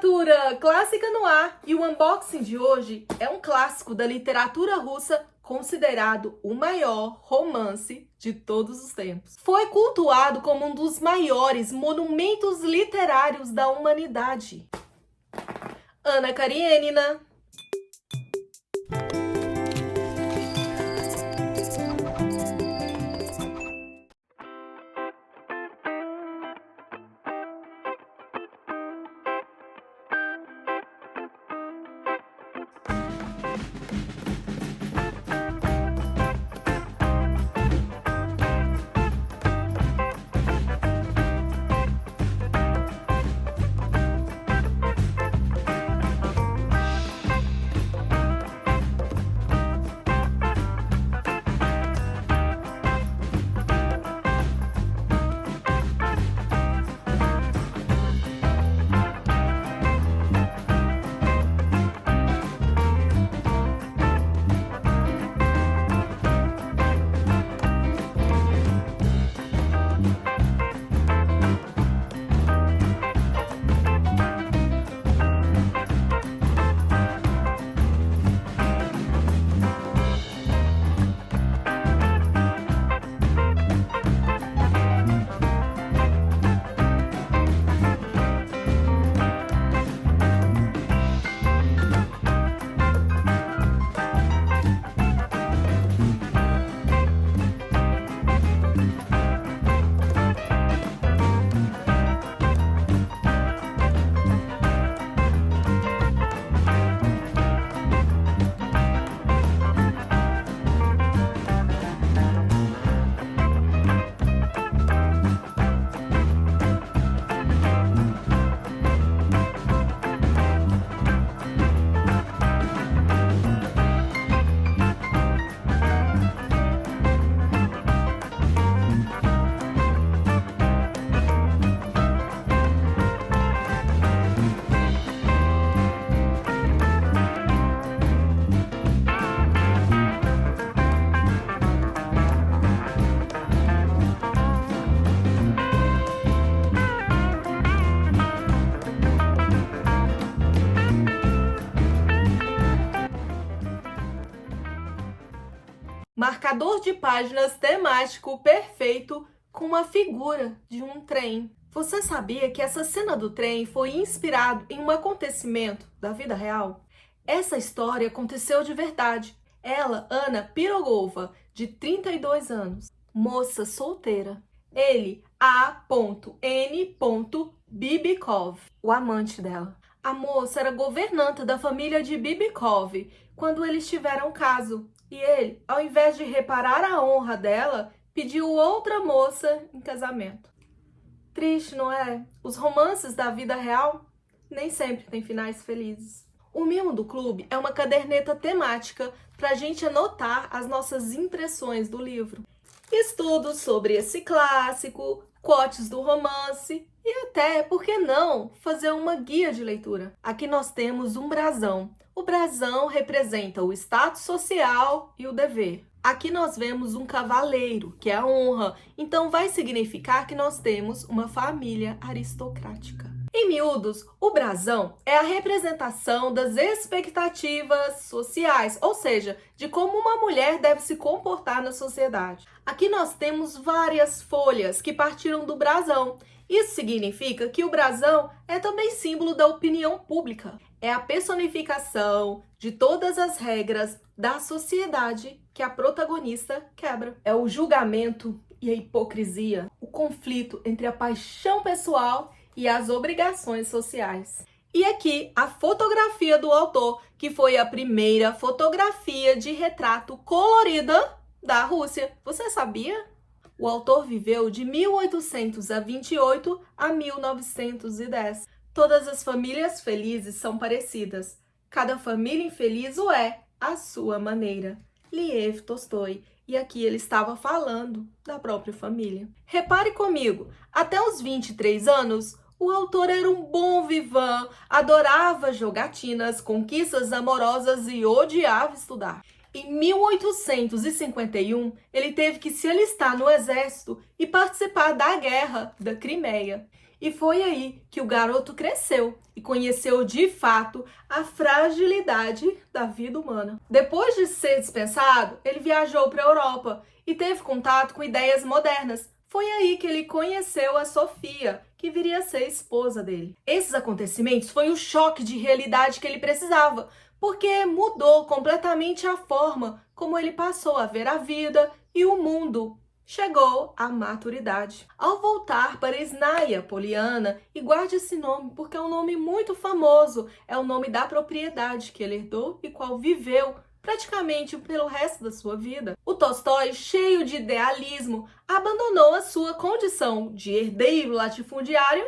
Literatura clássica no ar, e o unboxing de hoje é um clássico da literatura russa considerado o maior romance de todos os tempos. Foi cultuado como um dos maiores monumentos literários da humanidade. Anna Karenina. Marcador de páginas temático perfeito com uma figura de um trem. Você sabia que essa cena do trem foi inspirado em um acontecimento da vida real? Essa história aconteceu de verdade. Ela, Anna Pirogova, de 32 anos, moça solteira. Ele, A.N. Bibikov, o amante dela. A moça era governanta da família de Bibikov quando eles tiveram caso. E ele, ao invés de reparar a honra dela, pediu outra moça em casamento. Triste, não é? Os romances da vida real nem sempre têm finais felizes. O mimo do clube é uma caderneta temática para a gente anotar as nossas impressões do livro. Estudos sobre esse clássico, quotes do romance e até, por que não, fazer uma guia de leitura. Aqui nós temos um brasão. O brasão representa o status social e o dever. Aqui nós vemos um cavaleiro, que é a honra, então vai significar que nós temos uma família aristocrática. Em miúdos, o brasão é a representação das expectativas sociais, ou seja, de como uma mulher deve se comportar na sociedade. Aqui nós temos várias folhas que partiram do brasão. Isso significa que o brasão é também símbolo da opinião pública. É a personificação de todas as regras da sociedade que a protagonista quebra. É o julgamento e a hipocrisia, o conflito entre a paixão pessoal e as obrigações sociais. E aqui a fotografia do autor, que foi a primeira fotografia de retrato colorida da Rússia. Você sabia? O autor viveu de 1828 a 1910. Todas as famílias felizes são parecidas. Cada família infeliz o é à sua maneira. Lev Tolstói. E aqui ele estava falando da própria família. Repare comigo, até os 23 anos, o autor era um bom vivant, adorava jogatinas, conquistas amorosas e odiava estudar. Em 1851, ele teve que se alistar no exército e participar da Guerra da Crimeia. E foi aí que o garoto cresceu e conheceu de fato a fragilidade da vida humana. Depois de ser dispensado, ele viajou para a Europa e teve contato com ideias modernas. Foi aí que ele conheceu a Sofia, que viria a ser esposa dele. Esses acontecimentos foi o choque de realidade que ele precisava, porque mudou completamente a forma como ele passou a ver a vida e o mundo. Chegou à maturidade. Ao voltar para Snaia Poliana, e guarde esse nome porque é um nome muito famoso, é o nome da propriedade que ele herdou e qual viveu praticamente pelo resto da sua vida. O Tolstói, cheio de idealismo, abandonou a sua condição de herdeiro latifundiário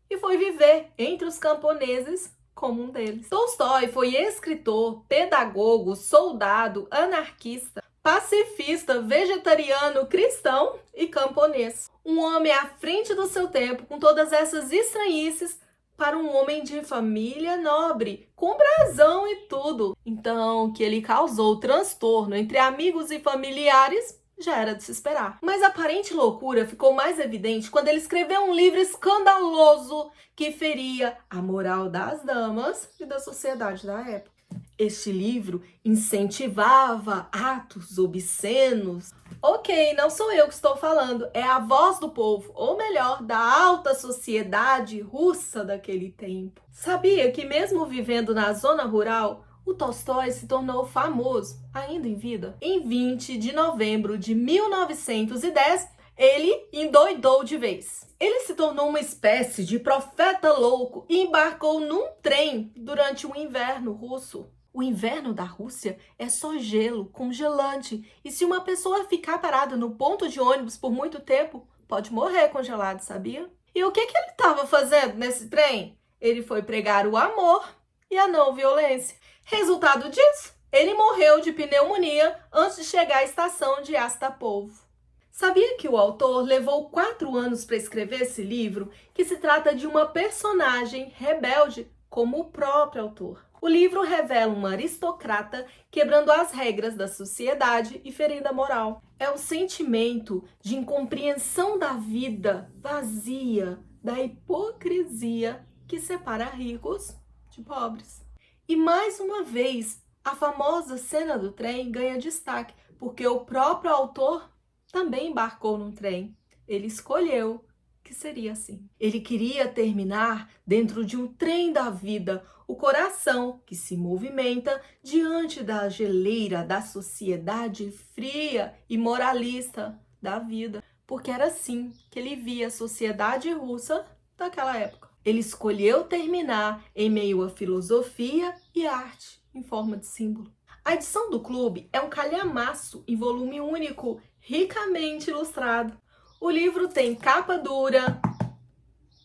e foi viver entre os camponeses como um deles. Tolstói foi escritor, pedagogo, soldado, anarquista, pacifista, vegetariano, cristão e camponês. Um homem à frente do seu tempo, com todas essas estranhices, para um homem de família nobre, com brasão e tudo. Então, que ele causou transtorno entre amigos e familiares, já era de se esperar. Mas a aparente loucura ficou mais evidente quando ele escreveu um livro escandaloso que feria a moral das damas e da sociedade da época. Este livro incentivava atos obscenos. Ok, não sou eu que estou falando, é a voz do povo, ou melhor, da alta sociedade russa daquele tempo. Sabia que mesmo vivendo na zona rural, o Tolstói se tornou famoso, ainda em vida? Em 20 de novembro de 1910, ele endoidou de vez. Ele se tornou uma espécie de profeta louco e embarcou num trem durante o inverno russo. O inverno da Rússia é só gelo, congelante, e se uma pessoa ficar parada no ponto de ônibus por muito tempo, pode morrer congelado, sabia? E o que ele estava fazendo nesse trem? Ele foi pregar o amor e a não violência. Resultado disso, ele morreu de pneumonia antes de chegar à estação de Astapolvo. Sabia que o autor levou 4 anos para escrever esse livro, que se trata de uma personagem rebelde, como o próprio autor? O livro revela uma aristocrata quebrando as regras da sociedade e ferindo a moral. É o sentimento de incompreensão da vida vazia, da hipocrisia que separa ricos de pobres. E mais uma vez, a famosa cena do trem ganha destaque, porque o próprio autor também embarcou num trem. Ele escolheu que seria assim. Ele queria terminar dentro de um trem da vida, o coração que se movimenta diante da geleira da sociedade fria e moralista da vida, porque era assim que ele via a sociedade russa daquela época. Ele escolheu terminar em meio à filosofia e arte, em forma de símbolo. A edição do clube é um calhamaço em volume único, ricamente ilustrado. O livro tem capa dura,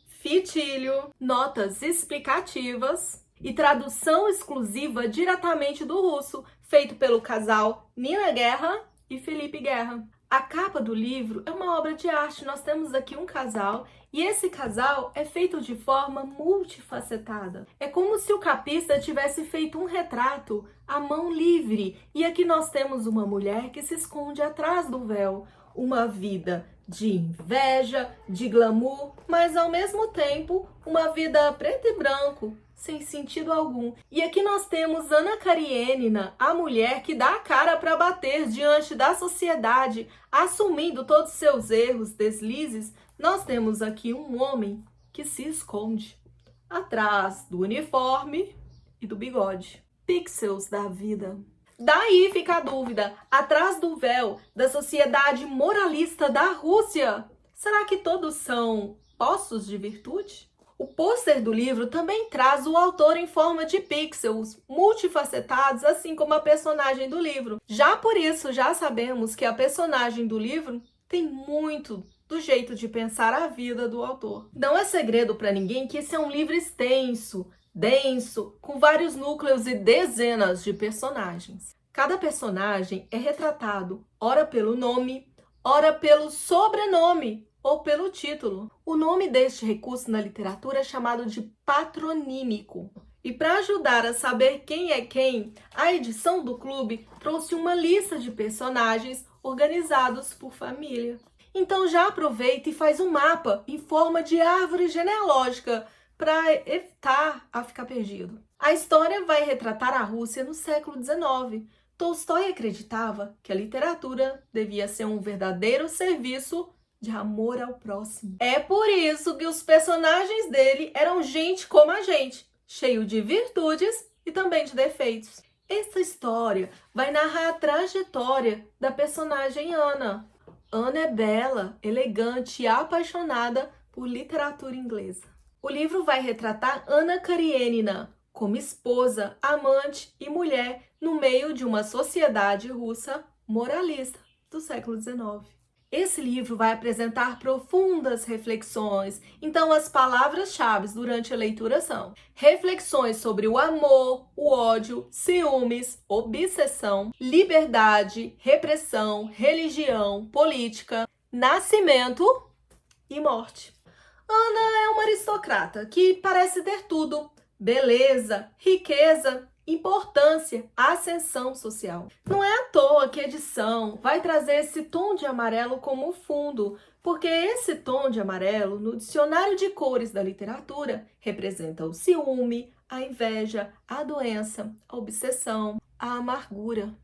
fitilho, notas explicativas e tradução exclusiva diretamente do russo, feito pelo casal Nina Guerra e Felipe Guerra. A capa do livro é uma obra de arte. Nós temos aqui um casal e esse casal é feito de forma multifacetada. É como se o capista tivesse feito um retrato à mão livre. E aqui nós temos uma mulher que se esconde atrás do véu. Uma vida de inveja, de glamour, mas ao mesmo tempo uma vida preto e branco, sem sentido algum. E aqui nós temos Anna Karenina, a mulher que dá a cara para bater diante da sociedade, assumindo todos os seus erros, deslizes. Nós temos aqui um homem que se esconde atrás do uniforme e do bigode. Pixels da vida. Daí fica a dúvida, atrás do véu da sociedade moralista da Rússia, será que todos são poços de virtude? O pôster do livro também traz o autor em forma de pixels multifacetados, assim como a personagem do livro. Já por isso, já sabemos que a personagem do livro tem muito do jeito de pensar a vida do autor. Não é segredo para ninguém que esse é um livro extenso, denso, com vários núcleos e dezenas de personagens. Cada personagem é retratado, ora pelo nome, ora pelo sobrenome ou pelo título. O nome deste recurso na literatura é chamado de patronímico. E para ajudar a saber quem é quem, a edição do clube trouxe uma lista de personagens organizados por família. Então já aproveita e faz um mapa em forma de árvore genealógica para evitar a ficar perdido. A história vai retratar a Rússia no século XIX. Tolstói acreditava que a literatura devia ser um verdadeiro serviço de amor ao próximo. É por isso que os personagens dele eram gente como a gente, cheio de virtudes e também de defeitos. Essa história vai narrar a trajetória da personagem Ana. Ana é bela, elegante e apaixonada por literatura inglesa. O livro vai retratar Anna Karenina como esposa, amante e mulher no meio de uma sociedade russa moralista do século XIX. Esse livro vai apresentar profundas reflexões, então as palavras-chave durante a leitura são reflexões sobre o amor, o ódio, ciúmes, obsessão, liberdade, repressão, religião, política, nascimento e morte. Ana é uma aristocrata que parece ter tudo: beleza, riqueza, importância, ascensão social. Não é à toa que a edição vai trazer esse tom de amarelo como fundo, porque esse tom de amarelo, no dicionário de cores da literatura, representa o ciúme, a inveja, a doença, a obsessão, a amargura.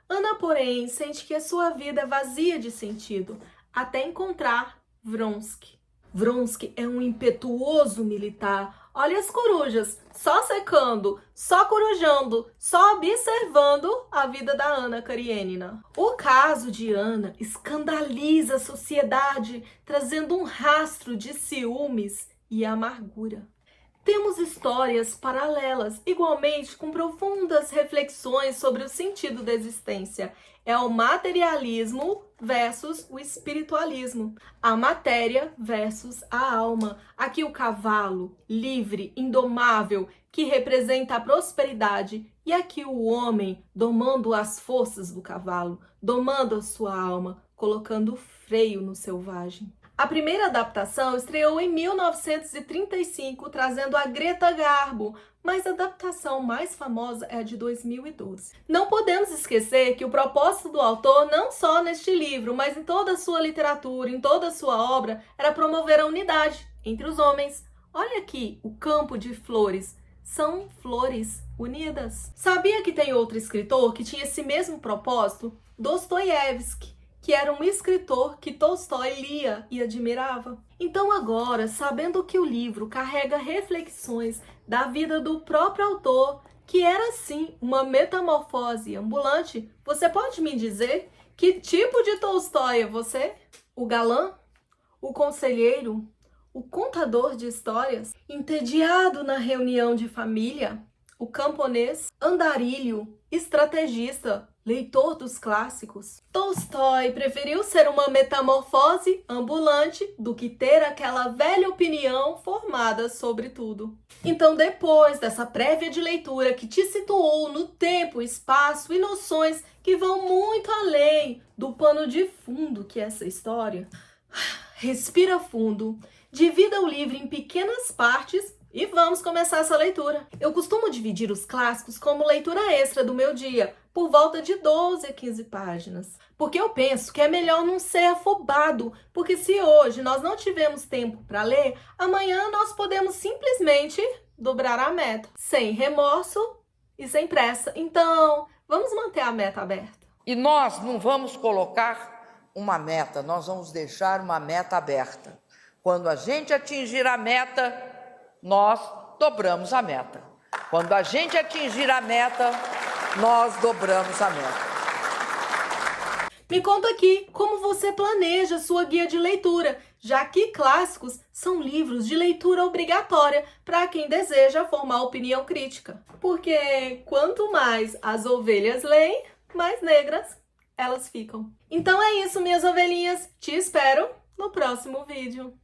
Ana, porém, sente que a sua vida é vazia de sentido, até encontrar Vronsky. Vronsky é um impetuoso militar. Olha as corujas, só secando, só corujando, só observando a vida da Anna Karenina. O caso de Ana escandaliza a sociedade, trazendo um rastro de ciúmes e amargura. Temos histórias paralelas, igualmente com profundas reflexões sobre o sentido da existência. É o materialismo versus o espiritualismo. A matéria versus a alma. Aqui o cavalo, livre, indomável, que representa a prosperidade. E aqui o homem, domando as forças do cavalo, domando a sua alma, colocando freio no selvagem. A primeira adaptação estreou em 1935, trazendo a Greta Garbo, mas a adaptação mais famosa é a de 2012. Não podemos esquecer que o propósito do autor, não só neste livro, mas em toda a sua literatura, em toda a sua obra, era promover a unidade entre os homens. Olha aqui, o campo de flores. São flores unidas. Sabia que tem outro escritor que tinha esse mesmo propósito? Dostoiévski, que era um escritor que Tolstói lia e admirava. Então agora, sabendo que o livro carrega reflexões da vida do próprio autor, que era sim uma metamorfose ambulante, você pode me dizer que tipo de Tolstói é você? O galã? O conselheiro? O contador de histórias? Entediado na reunião de família? O camponês? Andarilho? Estrategista? Leitor dos clássicos? Tolstói preferiu ser uma metamorfose ambulante do que ter aquela velha opinião formada sobre tudo. Então, depois dessa prévia de leitura que te situou no tempo, espaço e noções que vão muito além do pano de fundo que é essa história, respira fundo, divida o livro em pequenas partes e vamos começar essa leitura. Eu costumo dividir os clássicos como leitura extra do meu dia, por volta de 12 a 15 páginas. Porque eu penso que é melhor não ser afobado, porque se hoje nós não tivemos tempo para ler, amanhã nós podemos simplesmente dobrar a meta, sem remorso e sem pressa. Então, vamos manter a meta aberta. E nós não vamos colocar uma meta, nós vamos deixar uma meta aberta. Quando a gente atingir a meta, nós dobramos a meta. Quando a gente atingir a meta, nós dobramos a meta. Me conta aqui como você planeja sua guia de leitura, já que clássicos são livros de leitura obrigatória para quem deseja formar opinião crítica. Porque quanto mais as ovelhas leem, mais negras elas ficam. Então é isso, minhas ovelhinhas. Te espero no próximo vídeo.